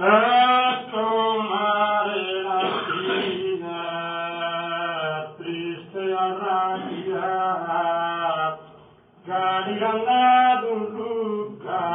Ecco mare la fine, triste arrabbiata, caricando un Luca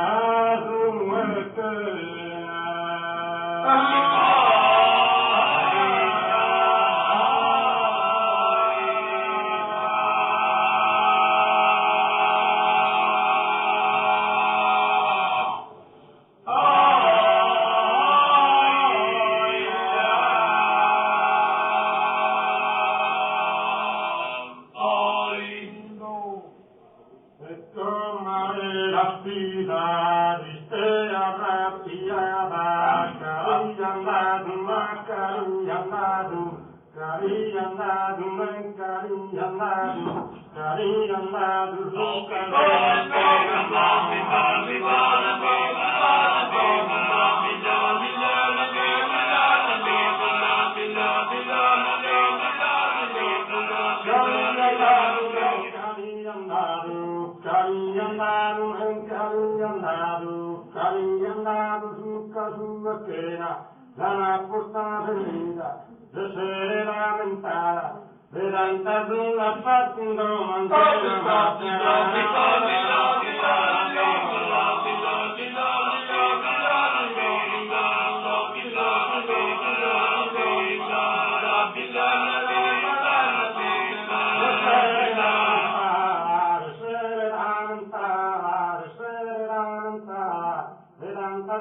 la fila di ste arrabbiata, carigliandadu, carigliandadu, succa sua pena, la posta ferita, de sere lamentata, vedanta sulla fattindo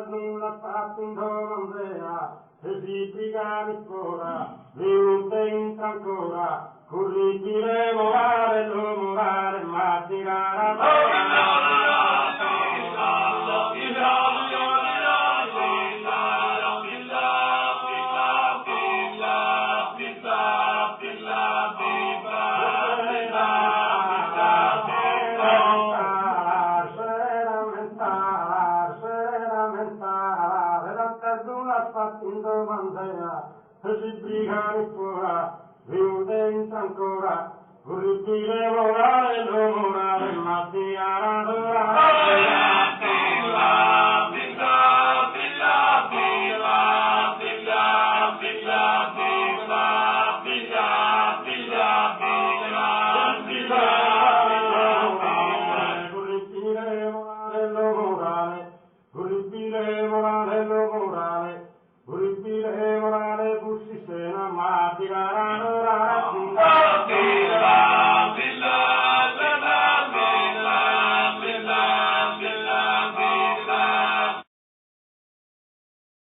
nulla fatto in domandea, e si brigano ancora, venuta entra ancora, corrigere morale, ma tirare in domandea, e si brigano ancora, venuta entra ancora, corrigere morale, ma tirare morale, bussi sena, ma tirare